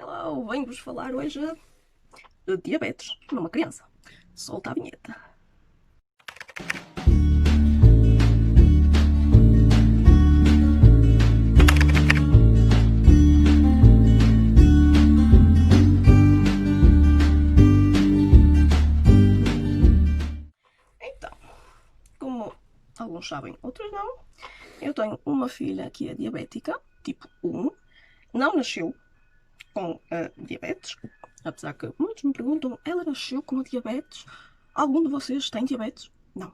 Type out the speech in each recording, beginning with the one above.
Hello, venho-vos falar hoje de diabetes numa criança. Solta a vinheta. Então, como alguns sabem, outros não, eu tenho uma filha que é diabética, tipo 1, não nasceu com diabetes, apesar que muitos me perguntam, ela nasceu com a diabetes? Algum de vocês tem diabetes? Não.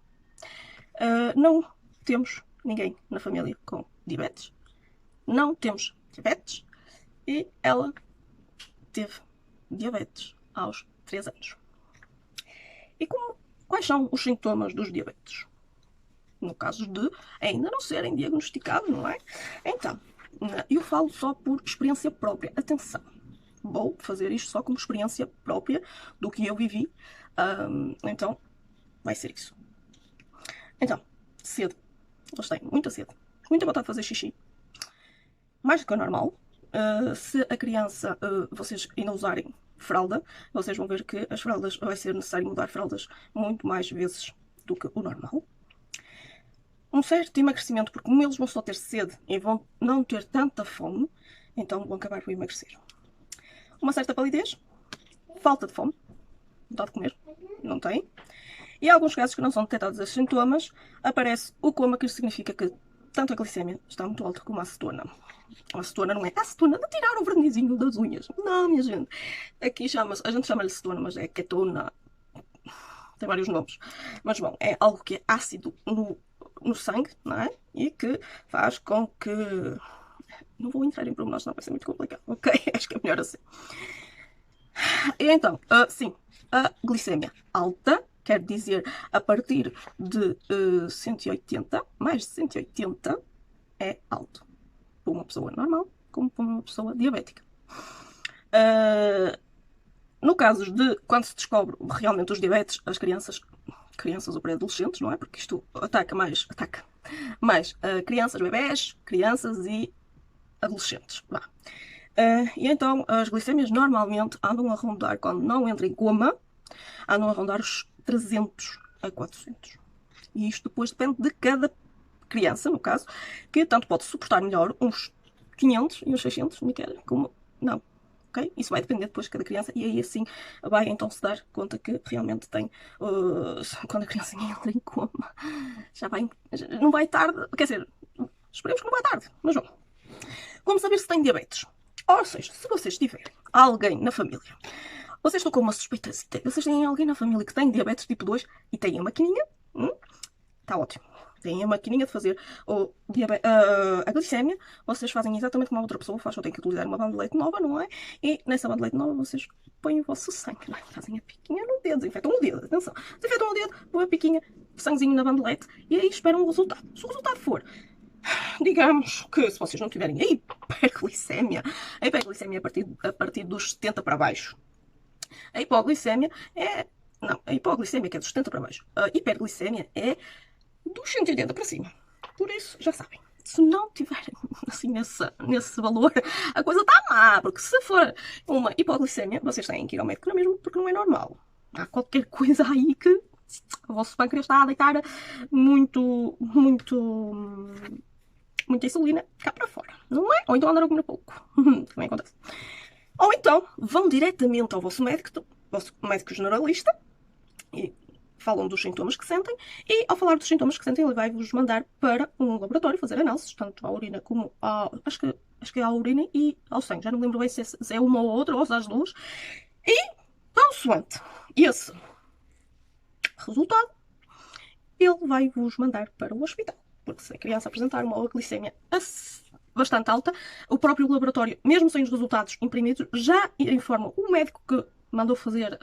Não temos ninguém na família com diabetes. Não temos diabetes. E ela teve diabetes aos 3 anos. E quais são os sintomas dos diabetes? No caso de ainda não serem diagnosticados, não é? Então, eu falo só por experiência própria. Atenção, vou fazer isto só como experiência própria do que eu vivi. Então, vai ser isso. Então, sede. Eles têm muita sede, muita vontade de fazer xixi. Mais do que o normal. Se a criança, vocês ainda usarem fralda, vocês vão ver que as fraldas, vai ser necessário mudar fraldas muito mais vezes do que o normal. Um certo emagrecimento, porque como eles vão só ter sede e vão não ter tanta fome, então vão acabar por emagrecer. Uma certa palidez, falta de fome, vontade de comer, não tem. E há alguns casos que não são detectados esses sintomas, aparece o coma, que significa que tanto a glicemia está muito alta como a acetona. A acetona não é a acetona de tirar o vernizinho das unhas. Não, minha gente. Aqui a gente chama-lhe acetona, mas é ketona. Tem vários nomes. Mas bom, é algo que é ácido no sangue, não é? E que faz com que... Não vou entrar em pormenores, senão vai ser muito complicado, ok? Acho que é melhor assim. E então, sim, a glicemia alta quer dizer a partir de 180, mais de 180 é alto. Para uma pessoa normal, como para uma pessoa diabética. No caso de quando se descobre realmente os diabetes, as crianças ou pré-adolescentes, não é? Porque isto ataca mais crianças, bebés, crianças e adolescentes. E então as glicemias normalmente andam a rondar, quando não entra em coma, andam a rondar os 300 a 400. E isto depois depende de cada criança, no caso, que tanto pode suportar melhor uns 500 e uns 600, como não. Okay? Isso vai depender depois de cada criança e aí assim vai então se dar conta que realmente tem, quando a criança entra em coma, não vai tarde, quer dizer, esperemos que não vai tarde, mas bom. Como saber se tem diabetes? Ou seja, se vocês tiverem alguém na família, vocês estão com uma suspeita, vocês têm alguém na família que tem diabetes tipo 2 e tem a maquininha, está ótimo. Tem a maquininha de fazer a glicemia, vocês fazem exatamente como a outra pessoa faz, só tem que utilizar uma bandelete nova, não é? E nessa bandelete nova vocês põem o vosso sangue, não é? Fazem a piquinha no dedo, desinfetam o dedo, atenção. Desinfetam o dedo, põem a piquinha, o sanguezinho na bandelete e aí esperam o resultado. Se o resultado for, digamos que se vocês não tiverem a hiperglicemia a partir dos 70 para baixo. A hipoglicemia é... Não, a hipoglicemia que é dos 70 para baixo. A hiperglicemia é dos 180 para cima. Por isso, já sabem. Se não tiverem assim nesse valor, a coisa está má. Porque se for uma hipoglicemia, vocês têm que ir ao médico mesmo, porque não é normal. Há qualquer coisa aí que o vosso pâncreas está a deitar muita insulina cá para fora, não é? Ou então andar a comer pouco. Também acontece. Ou então vão diretamente ao vosso médico generalista e falam dos sintomas que sentem e ao falar dos sintomas que sentem ele vai-vos mandar para um laboratório fazer análises, tanto à urina como acho que é à urina e ao sangue, já não lembro bem se é uma ou outra ou se as duas, e consoante esse resultado ele vai-vos mandar para o hospital, porque se a criança apresentar uma glicemia bastante alta, o próprio laboratório, mesmo sem os resultados imprimidos, já informa o médico que mandou fazer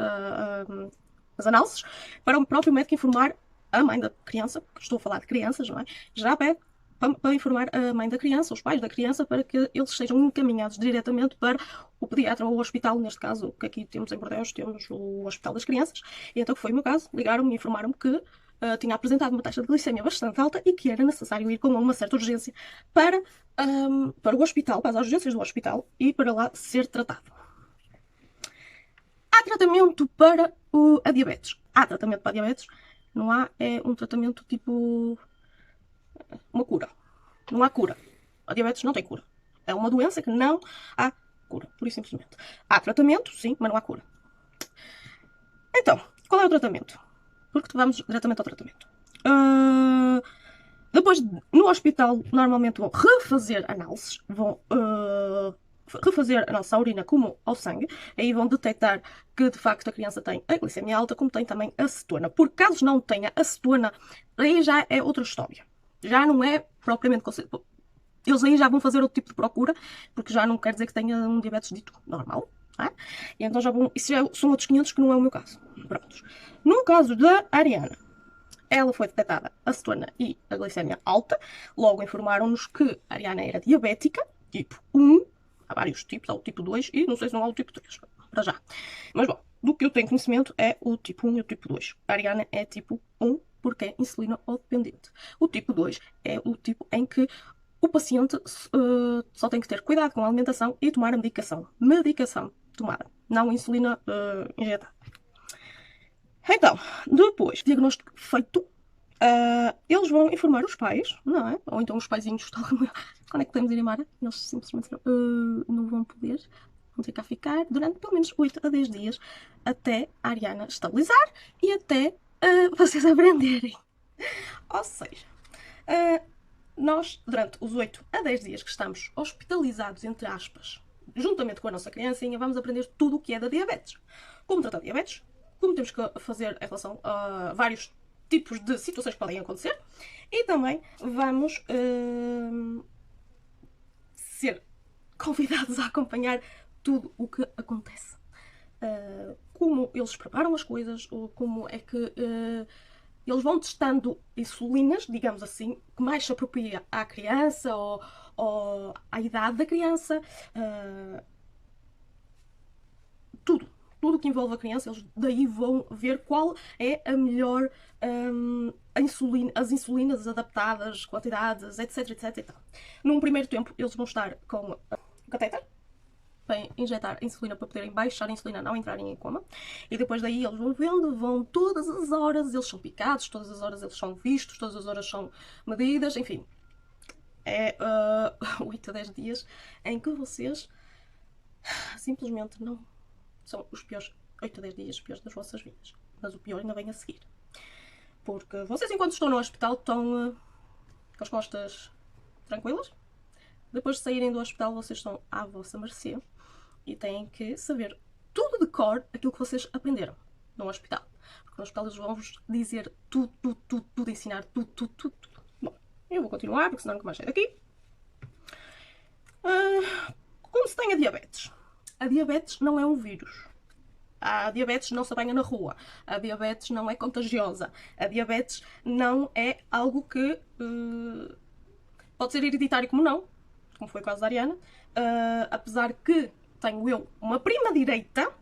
as análises, para o próprio médico informar a mãe da criança, porque estou a falar de crianças, não é? Já pede para informar a mãe da criança, os pais da criança, para que eles sejam encaminhados diretamente para o pediatra ou o hospital, neste caso, que aqui temos em Bordeaux, temos o Hospital das Crianças, e então foi o meu caso, ligaram-me e informaram-me que tinha apresentado uma taxa de glicemia bastante alta e que era necessário ir com uma certa urgência para o hospital, para as urgências do hospital e para lá ser tratado. tratamento para a diabetes. Há tratamento para a diabetes, não há um tratamento tipo uma cura. Não há cura. A diabetes não tem cura. É uma doença que não há cura, por isso simplesmente. Há tratamento, sim, mas não há cura. Então, qual é o tratamento? Porque vamos diretamente ao tratamento. Depois, no hospital, normalmente vão refazer análises, vão refazer a nossa urina como ao sangue, aí vão detectar que de facto a criança tem a glicemia alta, como tem também a cetona. Por caso não tenha a cetona, aí já é outra história. Já não é propriamente conceito. Eles aí já vão fazer outro tipo de procura, porque já não quer dizer que tenha um diabetes dito normal. Tá? E então já vão. Isso já são outros 500 que não é o meu caso. Prontos. No caso da Ariana, ela foi detectada a cetona e a glicemia alta. Logo informaram-nos que a Ariana era diabética, tipo 1. Há vários tipos, há o tipo 2 e não sei se não há o tipo 3, para já. Mas bom, do que eu tenho conhecimento é o tipo 1 e o tipo 2. A Ariana é tipo 1 porque é insulina dependente. O tipo 2 é o tipo em que o paciente só tem que ter cuidado com a alimentação e tomar a medicação. Medicação tomada, não insulina injetada. Então, depois, diagnóstico feito, eles vão informar os pais, não é? Ou então os paizinhos, quando é que podemos ir embora? Eles simplesmente não vão poder, vão ter que ficar durante pelo menos 8 a 10 dias até a Ariana estabilizar e até vocês aprenderem. Ou seja, nós, durante os 8 a 10 dias que estamos hospitalizados, entre aspas, juntamente com a nossa criancinha, vamos aprender tudo o que é da diabetes. Como tratar diabetes, como temos que fazer em relação a vários tipos de situações que podem acontecer e também vamos ser convidados a acompanhar tudo o que acontece. Como eles preparam as coisas, ou como é que eles vão testando insulinas, digamos assim, que mais se apropria à criança ou à idade da criança. Tudo que envolve a criança, eles daí vão ver qual é a melhor as insulinas adaptadas, quantidades, etc, etc e tal. Num primeiro tempo, eles vão estar com o catéter para injetar a insulina para poderem baixar a insulina, não entrarem em coma. E depois daí eles vão vendo, vão todas as horas, eles são picados, todas as horas eles são vistos, todas as horas são medidas, enfim. É 8 a 10 dias em que vocês simplesmente não são os piores 8 a 10 dias piores das vossas vidas. Mas o pior ainda vem a seguir. Porque vocês, enquanto estão no hospital, estão com as costas tranquilas. Depois de saírem do hospital, vocês estão à vossa mercê e têm que saber tudo de cor aquilo que vocês aprenderam no hospital. Porque no hospital eles vão-vos dizer tudo, ensinar tudo. Bom, eu vou continuar, porque senão nunca mais saio daqui. Como se tem a diabetes? A diabetes não é um vírus. A diabetes não se apanha na rua. A diabetes não é contagiosa. A diabetes não é algo que pode ser hereditário como não, como foi o caso da Ariana. Apesar que tenho eu uma prima direita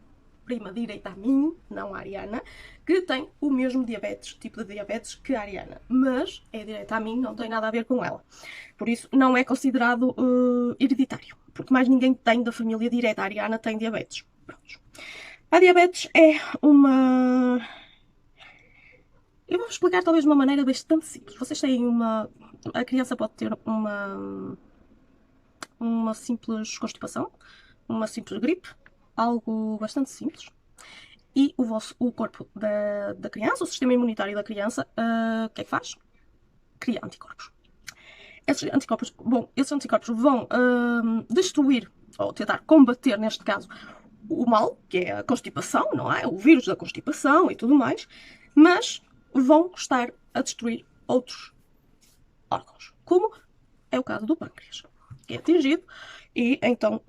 a mim, não a Ariana, que tem o mesmo diabetes, tipo de diabetes que a Ariana. Mas é direita a mim, não tem nada a ver com ela. Por isso não é considerado hereditário. Porque mais ninguém tem da família direta. A Ariana tem diabetes. Pronto. A diabetes é uma... Eu vou explicar talvez de uma maneira bastante simples. Vocês têm uma... A criança pode ter uma simples constipação, uma simples gripe, algo bastante simples. E o corpo da criança, o sistema imunitário da criança, o que é que faz? Cria anticorpos. Esses anticorpos vão destruir, ou tentar combater, neste caso, o mal, que é a constipação, não é? O vírus da constipação e tudo mais, mas vão estar a destruir outros órgãos, como é o caso do pâncreas, que é atingido, e então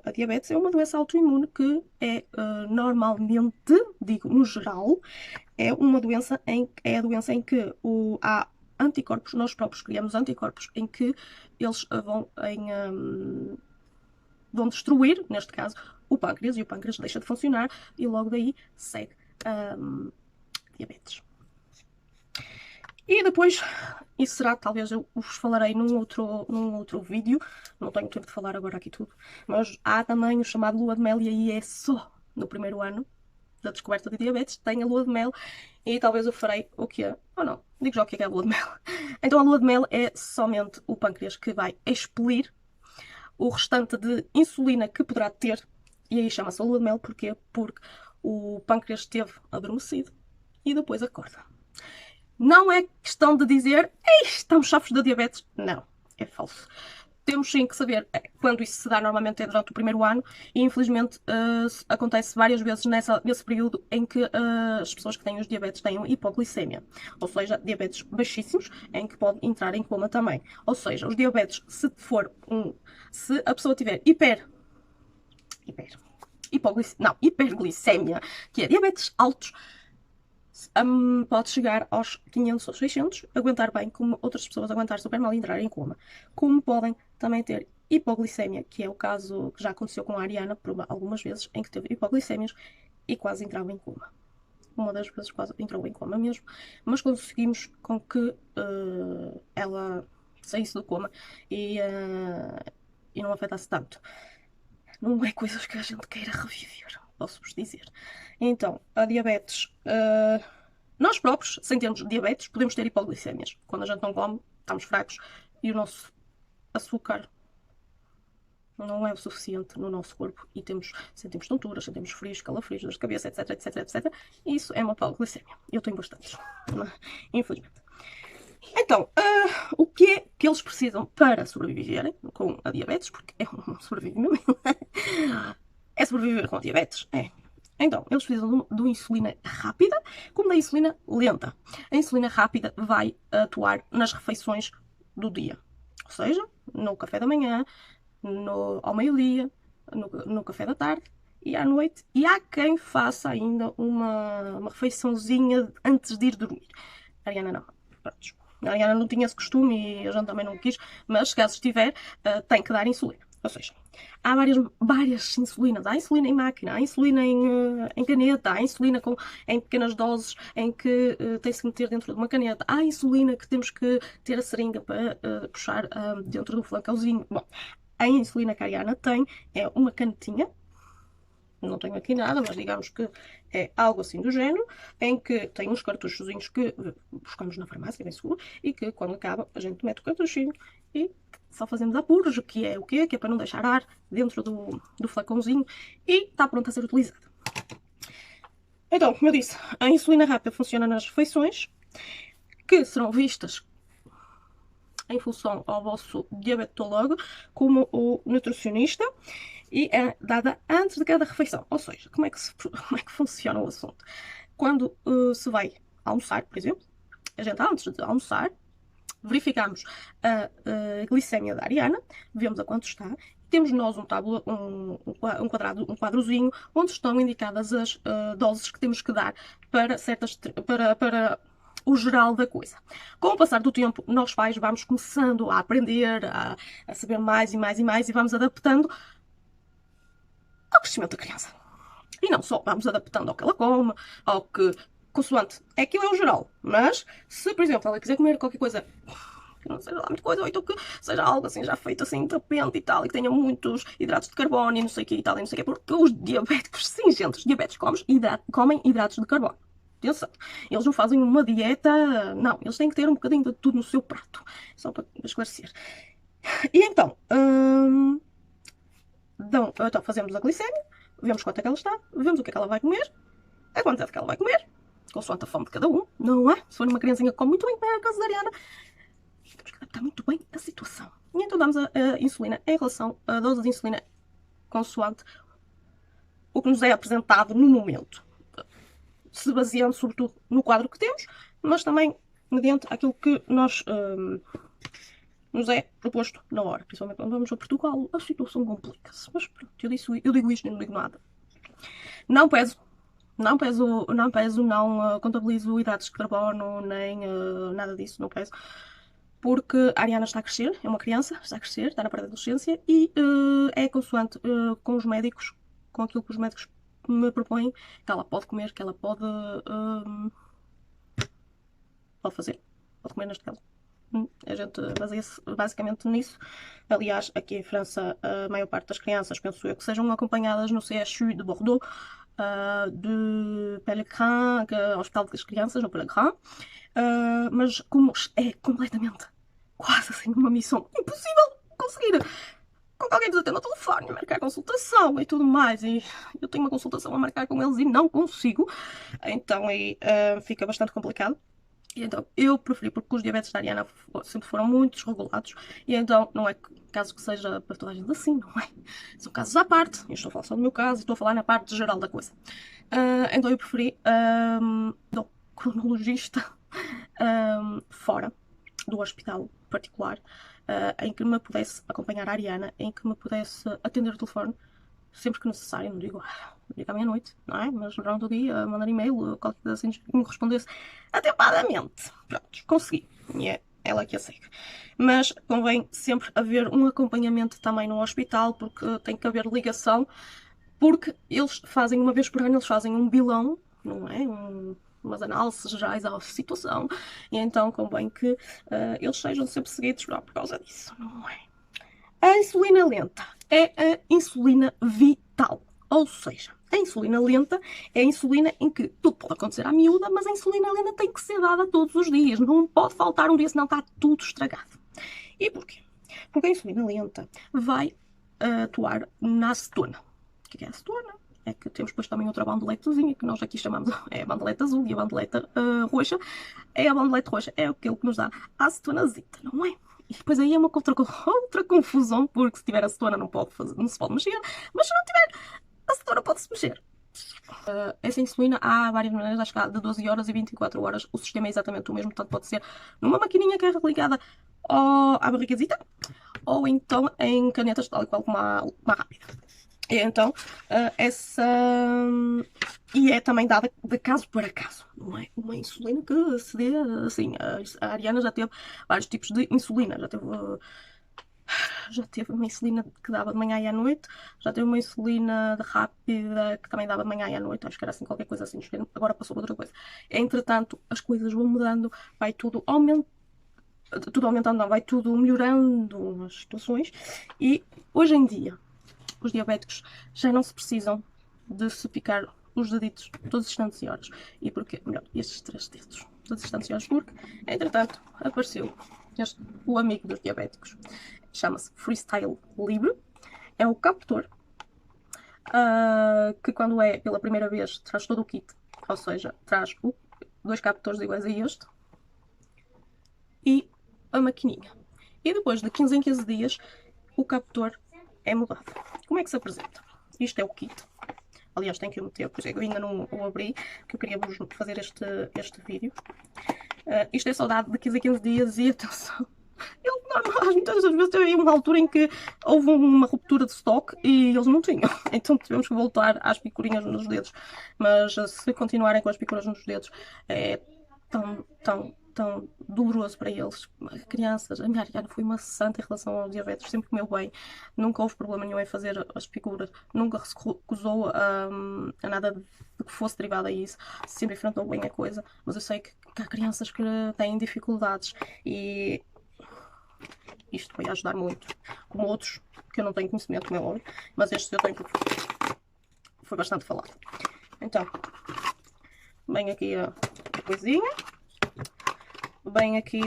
a diabetes é uma doença autoimune que é normalmente, digo no geral, é a doença em que há anticorpos, nós próprios criamos anticorpos em que eles vão destruir, neste caso, o pâncreas, e o pâncreas deixa de funcionar e logo daí segue diabetes. E depois, isso será, talvez eu vos falarei num outro vídeo, não tenho tempo de falar agora aqui tudo, mas há também o chamado lua de mel e aí é só no primeiro ano, da descoberta de diabetes, tem a lua de mel e talvez eu farei o quê? Ou não, digo já o que é a lua de mel. Então a lua de mel é somente o pâncreas que vai expelir o restante de insulina que poderá ter, e aí chama-se a lua de mel, porquê? Porque o pâncreas esteve adormecido e depois acorda. Não é questão de dizer, ei, estamos chafos da diabetes. Não, é falso. Temos sim que saber quando isso se dá, normalmente é durante o primeiro ano, e infelizmente acontece várias vezes nesse período em que as pessoas que têm os diabetes têm hipoglicemia, ou seja, diabetes baixíssimos, em que pode entrar em coma também. Ou seja, os diabetes, se a pessoa tiver hiperglicemia, que é diabetes altos, pode chegar aos 500 ou 600, aguentar bem, como outras pessoas aguentar super mal e entrar em coma. Como podem também ter hipoglicemia, que é o caso que já aconteceu com a Ariana por algumas vezes, em que teve hipoglicemias e quase entrava em coma. Uma das vezes quase entrou em coma mesmo, mas conseguimos com que ela saísse do coma e não afetasse tanto. Não é coisas que a gente queira reviver, posso-vos dizer. Então, a diabetes, nós próprios, sem termos diabetes, podemos ter hipoglicemias. Quando a gente não come, estamos fracos e o nosso açúcar não é o suficiente no nosso corpo e sentimos tonturas, sentimos frios, calafrios, dores de cabeça, etc, etc, etc. E isso é uma hipoglicemia. Eu tenho bastantes, infelizmente. Então, o que é que eles precisam para sobreviverem com a diabetes? Porque é um sobrevivimento. É sobreviver com a diabetes? É. Então, eles precisam de uma insulina rápida, como da insulina lenta. A insulina rápida vai atuar nas refeições do dia. Ou seja, no café da manhã, ao meio-dia, no café da tarde e à noite. E há quem faça ainda uma refeiçãozinha antes de ir dormir. A Ariana não. Pronto. A Ariana não tinha esse costume e a gente também não quis, mas caso estiver, tem que dar insulina. Ou seja, há várias insulinas. Há insulina em máquina, há insulina em caneta, há insulina em pequenas doses em que tem-se que meter dentro de uma caneta. Há insulina que temos que ter a seringa para puxar dentro do flancãozinho. Bom, a insulina que a Ariana tem é uma canetinha. Não tenho aqui nada, mas digamos que é algo assim do género, em que tem uns cartuchozinhos que buscamos na farmácia, bem seguro, e que quando acaba a gente mete o cartuchinho e só fazemos apuros, que é o quê? Que é para não deixar ar dentro do flacãozinho e está pronto a ser utilizado. Então, como eu disse, a insulina rápida funciona nas refeições, que serão vistas em função ao vosso diabetólogo, como o nutricionista, e é dada antes de cada refeição. Ou seja, como é que funciona o assunto? Quando se vai almoçar, por exemplo, a gente antes de almoçar, verificamos a glicemia da Ariana, vemos a quanto está, temos nós um quadrozinho onde estão indicadas as doses que temos que dar para o geral da coisa. Com o passar do tempo, nós pais vamos começando a aprender, a saber mais e mais e mais, e vamos adaptando ao crescimento da criança. E não só vamos adaptando ao que ela come, ao que, consoante, aquilo é o geral. Mas, se, por exemplo, ela quiser comer qualquer coisa que não seja lá muita coisa, ou então que seja algo assim já feito assim de repente e tal, e que tenha muitos hidratos de carbono e não sei o que e tal, e não sei o que, porque os diabéticos, sim, gente, os diabéticos comem hidratos de carbono. Atenção, eles não fazem uma dieta, não, eles têm que ter um bocadinho de tudo no seu prato, só para esclarecer. E então, então fazemos a glicemia, vemos quanto é que ela está, vemos o que é que ela vai comer, a quantidade que ela vai comer, consoante a fome de cada um, não é? Se for uma criancinha que come muito bem, é a casa da Ariana, temos que adaptar muito bem a situação. E então damos a insulina em relação à dose de insulina consoante o que nos é apresentado no momento, se baseando sobretudo no quadro que temos, mas também mediante aquilo que nos é proposto na hora. Principalmente quando vamos a Portugal, a situação complica-se. Mas pronto, eu digo isto e não digo nada. Não peso, não contabilizo hidratos de carbono, nem nada disso, não peso. Porque a Ariana está a crescer, é uma criança, está a crescer, está na pré-adolescência e é consoante com os médicos, com aquilo que os médicos me propõem, que ela pode comer, que ela pode fazer, pode comer neste caso. A gente baseia-se basicamente nisso. Aliás, aqui em França, a maior parte das crianças, penso eu, que sejam acompanhadas no CHU de Bordeaux, de Pellecrin, que é o Hospital das Crianças, no Pellecrin, mas como é completamente, quase assim, uma missão impossível conseguir com alguém nos atende ao telefone, marcar consultação e tudo mais, e eu tenho uma consultação a marcar com eles e não consigo, então aí fica bastante complicado. E então eu preferi, porque os diabetes da Ariana sempre foram muito desregulados, e então não é caso que seja para toda a gente assim, não é? São casos à parte, eu estou a falar só do meu caso e estou a falar na parte geral da coisa. Então eu preferi do cronologista fora do hospital particular, em que me pudesse acompanhar a Ariana, em que me pudesse atender o telefone sempre que necessário, não digo à meia-noite, não é? Mas durante o dia, mandar e-mail, qualquer coisa assim, que me respondesse atempadamente. Pronto, consegui. E é ela que a segue. Mas convém sempre haver um acompanhamento também no hospital, porque tem que haver ligação, porque eles fazem, uma vez por ano, eles fazem um bilão, não é? Umas análises gerais à situação, e então convém que eles sejam sempre seguidos por causa disso, não é? A insulina lenta é a insulina vital, ou seja, a insulina lenta é a insulina em que tudo pode acontecer à miúda, mas a insulina lenta tem que ser dada todos os dias, não pode faltar um dia, senão está tudo estragado. E porquê? Porque a insulina lenta vai atuar na acetona. O que é a acetona? É que temos depois também outra bandeletazinha que nós aqui chamamos, é a bandeleta azul e a bandeleta roxa. É a bandeleta roxa, é aquilo que nos dá a acetonazita, não é? E depois aí é uma outra confusão, porque se tiver acetona não se pode mexer, mas se não tiver acetona pode-se mexer. Essa insulina há várias maneiras, acho que há de 12 horas e 24 horas, o sistema é exatamente o mesmo, portanto pode ser numa maquininha que é ligada à barrigazita, ou então em canetas tal e qual como uma rápida. E então, essa. E é também dada de caso para caso, não é? Uma insulina que se dê assim. A Ariana já teve vários tipos de insulina. Já teve uma insulina que dava de manhã e à noite, já teve uma insulina rápida que também dava de manhã e à noite, acho que era assim, qualquer coisa assim, agora passou outra coisa. Entretanto, as coisas vão mudando, vai tudo aumentando, não, vai tudo melhorando as situações, e hoje em dia os diabéticos já não se precisam de se picar os deditos todos os instantes e horas. E porquê? Melhor, estes 3 dedos todos os instantes e horas, porque, entretanto, apareceu o amigo dos diabéticos. Chama-se Freestyle Libre. É o captor, que quando é pela primeira vez traz todo o kit. Ou seja, traz 2 captores iguais a este e a maquininha. E depois de 15 em 15 dias, o captor é mudado. Como é que se apresenta? Isto é o kit. Aliás, tenho que o meter, pois eu ainda não o abri, porque eu queria vos fazer este vídeo. Isto é só dado de 15 a 15 dias e atenção. Muitas vezes teve uma altura em que houve uma ruptura de stock e eles não tinham. Então tivemos que voltar às picurinhas nos dedos. Mas se continuarem com as picuras nos dedos, é tão doloroso para eles. Crianças, a minha Ariana foi uma santa em relação ao diabetes, sempre comeu bem, nunca houve problema nenhum em fazer as picuras, nunca se recusou a nada de que fosse derivado a isso, sempre enfrentou bem a coisa, mas eu sei que há crianças que têm dificuldades e isto vai ajudar muito, como outros que eu não tenho conhecimento, como é óbvio, mas estes eu tenho porque foi bastante falado. Então, vem aqui a coisinha. Bem aqui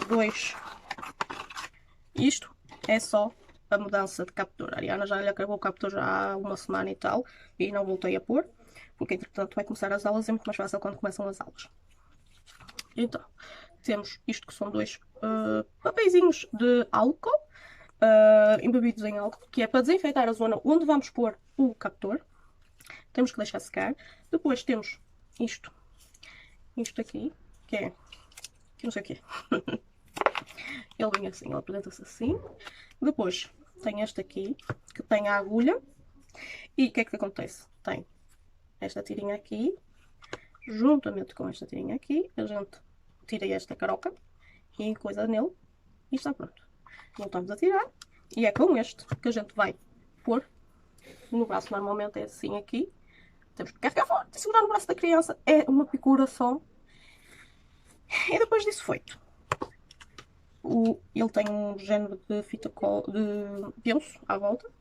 isto é só a mudança de captor. A Ariana já lhe acabou o captor já há uma semana e tal e não voltei a pôr, porque entretanto vai começar as aulas, é muito mais fácil quando começam as aulas. Então, temos isto que são 2 papeizinhos de álcool, embebidos em álcool, que é para desinfetar a zona onde vamos pôr o captor. Temos que deixar secar. Depois temos isto aqui, que é que não sei o que é. Ele vem assim, ele apresenta-se assim. Depois tem este aqui, que tem a agulha. E o que é que acontece? Tem esta tirinha aqui, juntamente com esta tirinha aqui, a gente tira esta caroca e coisa nele e está pronto. Voltamos a tirar e é com este que a gente vai pôr no braço. Normalmente é assim aqui. Temos que carregar forte e segurar no braço da criança. É uma picura só. E depois disso feito, ele tem um género de fita de penso à volta,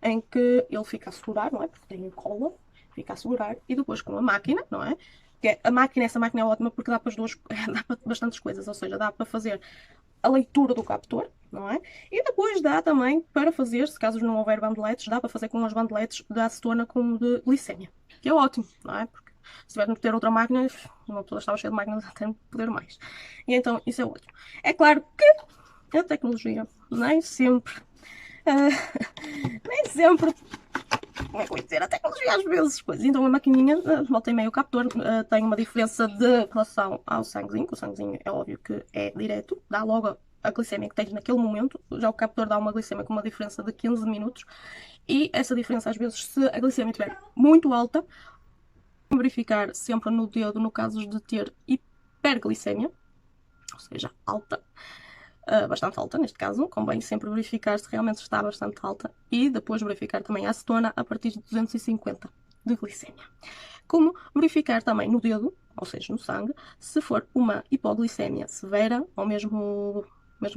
em que ele fica a segurar, não é? Porque tem cola, fica a segurar, e depois com a máquina, não é? Que essa máquina é ótima porque dá para as duas, dá para bastantes coisas, ou seja, dá para fazer a leitura do captor, não é? E depois dá também para fazer, se caso não houver bandeletes, dá para fazer com as bandeletes da acetona como de glicémia, que é ótimo, não é? Porque se tiver de ter outra máquina, uma pessoa estava cheia de máquinas até poder mais. E então isso é ótimo. É claro que a tecnologia nem sempre, nem sempre, como é que eu ia dizer, a tecnologia às vezes, pois, então a maquininha, volta e meio o captor, tem uma diferença de relação ao sanguezinho, que o sanguezinho é óbvio que é direto, dá logo a glicemia que tens naquele momento, já o captor dá uma glicemia com uma diferença de 15 minutos, e essa diferença às vezes, se a glicemia estiver muito alta, verificar sempre no dedo no caso de ter hiperglicemia, ou seja, alta, bastante alta neste caso, convém sempre verificar se realmente está bastante alta e depois verificar também a acetona a partir de 250 de glicemia. Como verificar também no dedo, ou seja, no sangue, se for uma hipoglicemia severa ou mesmo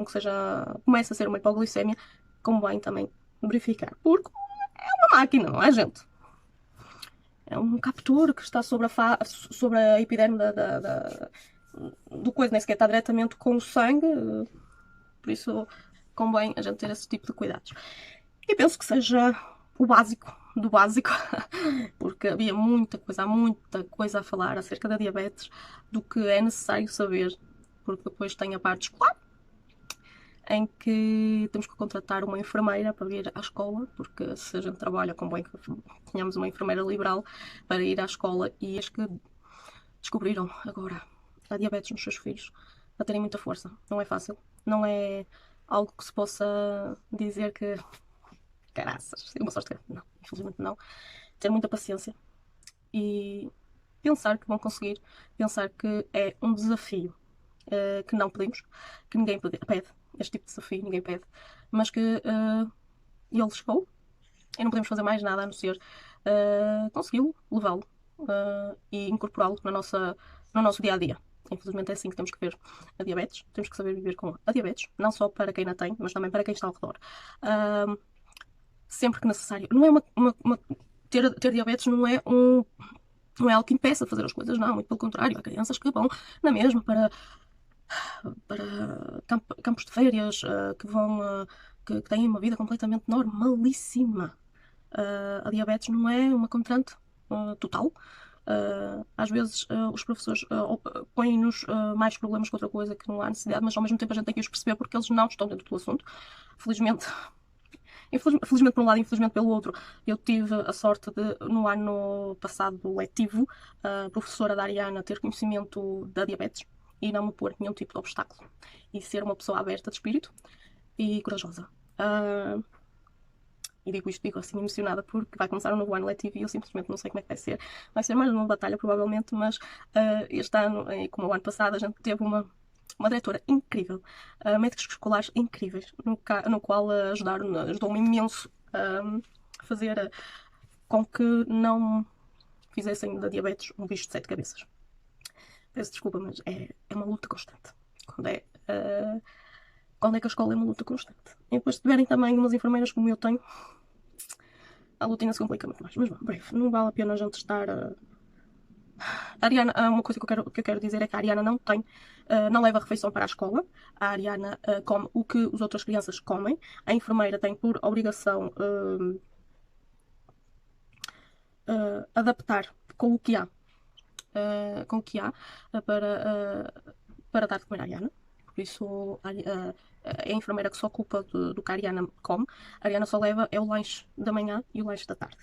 que seja, comece a ser uma hipoglicemia, convém também verificar, porque é uma máquina, não é, gente? É um captor que está sobre a epiderme do coisa, nem sequer está diretamente com o sangue, por isso convém a gente ter esse tipo de cuidados. E penso que seja o básico do básico, porque havia muita coisa a falar acerca da diabetes, do que é necessário saber, porque depois tem a parte escolar, em que temos que contratar uma enfermeira para vir à escola, porque se a gente trabalha, convém que tenhamos uma enfermeira liberal para ir à escola, e as que descobriram agora a diabetes nos seus filhos a terem muita força. Não é fácil, não é algo que se possa dizer que caraças, é uma sorte. Não, infelizmente não. Ter muita paciência e pensar que vão conseguir, pensar que é um desafio que não pedimos, que ninguém pede este tipo de desafio, ninguém pede, mas que ele chegou e não podemos fazer mais nada a não ser consegui-lo, levá-lo e incorporá-lo no nosso dia a dia. Infelizmente é assim que temos que ver a diabetes, temos que saber viver com a diabetes, não só para quem a tem, mas também para quem está ao redor. Sempre que necessário. Não é ter diabetes não é algo que impeça de fazer as coisas, não, muito pelo contrário. Há crianças que vão na mesma para campos de férias, que vão que têm uma vida completamente normalíssima. A diabetes não é uma constante total. Às vezes os professores põem-nos mais problemas que outra coisa que não há necessidade, mas ao mesmo tempo a gente tem que os perceber porque eles não estão dentro do assunto. Felizmente por um lado, infelizmente pelo outro, eu tive a sorte de, no ano passado letivo, a professora da Ariana ter conhecimento da diabetes e não me pôr nenhum tipo de obstáculo e ser uma pessoa aberta de espírito e corajosa. E digo assim emocionada porque vai começar um novo ano letivo e eu simplesmente não sei como é que vai ser. Vai ser mais uma batalha provavelmente, mas este ano, como o ano passado, a gente teve uma diretora incrível, médicos escolares incríveis, no qual ajudou-me imenso a fazer com que não fizessem da diabetes um bicho de 7 cabeças. Peço desculpa, mas é uma luta constante. Quando é que a escola é uma luta constante. E depois, se tiverem também umas enfermeiras como eu tenho, a luta ainda se complica muito mais. Mas, bom, breve, não vale a pena a gente estar... A Ariana, uma coisa que eu quero dizer é que a Ariana não leva refeição para a escola. A Ariana come o que as outras crianças comem. A enfermeira tem por obrigação adaptar com o que há, para dar de comer à Ariana. Por isso é a enfermeira que se ocupa do que a Ariana come. A Ariana só leva é o lanche da manhã e o lanche da tarde.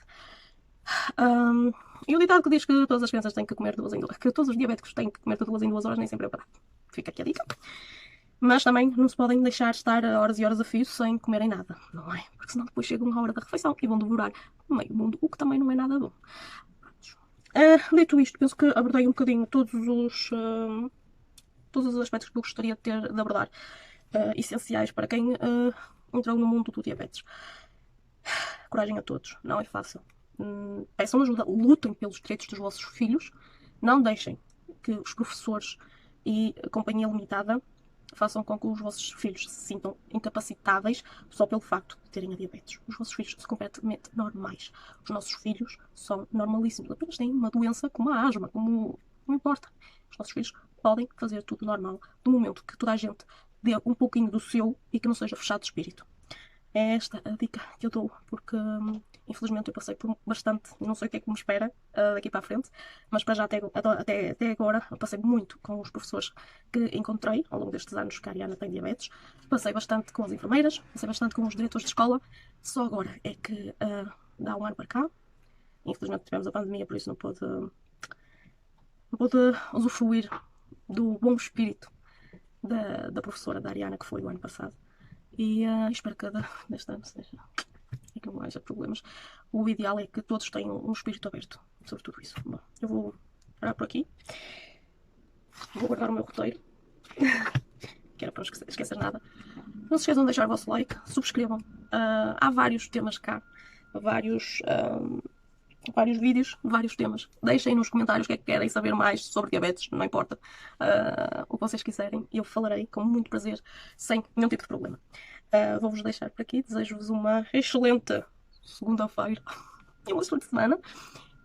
E o ditado que diz que todas as crianças têm que comer que todos os diabéticos têm que comer de 2 em 2 horas, nem sempre é verdade. Fica aqui a dica. Mas também não se podem deixar estar horas e horas a fio sem comerem nada, não é? Porque senão depois chegam a hora da refeição e vão devorar meio mundo, o que também não é nada bom. Dito isto, penso que abordei um bocadinho todos os aspectos que eu gostaria de abordar, essenciais para quem entrou no mundo do diabetes. Coragem a todos, não é fácil. Peçam ajuda, lutem pelos direitos dos vossos filhos, não deixem que os professores e a companhia limitada façam com que os vossos filhos se sintam incapacitáveis só pelo facto de terem a diabetes. Os vossos filhos são completamente normais. Os nossos filhos são normalíssimos. Apenas têm uma doença como a asma, como não importa. Os nossos filhos podem fazer tudo normal, do momento que toda a gente dê um pouquinho do seu e que não seja fechado de espírito. É esta a dica que eu dou, porque infelizmente eu passei por bastante, não sei o que é que me espera daqui para a frente, mas para já até agora eu passei muito com os professores que encontrei ao longo destes anos que a Ariana tem diabetes, passei bastante com as enfermeiras, passei bastante com os diretores de escola, só agora é que dá um ano para cá, infelizmente tivemos a pandemia, por isso não pude usufruir do bom espírito da professora da Ariana, que foi o ano passado. E espero que deste ano seja e que não haja problemas. O ideal é que todos tenham um espírito aberto sobre tudo isso. Bom, eu vou parar por aqui. Vou guardar o meu roteiro, que era para não esquecer nada. Não se esqueçam de deixar o vosso like, subscrevam. Há vários temas cá, vários vídeos, vários temas. Deixem nos comentários o que é que querem saber mais sobre diabetes, não importa o que vocês quiserem, e eu falarei com muito prazer, sem nenhum tipo de problema. Vou-vos deixar por aqui, desejo-vos uma excelente segunda-feira e uma excelente semana,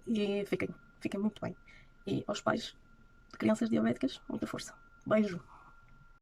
e fiquem muito bem. E aos pais de crianças diabéticas, muita força. Beijo!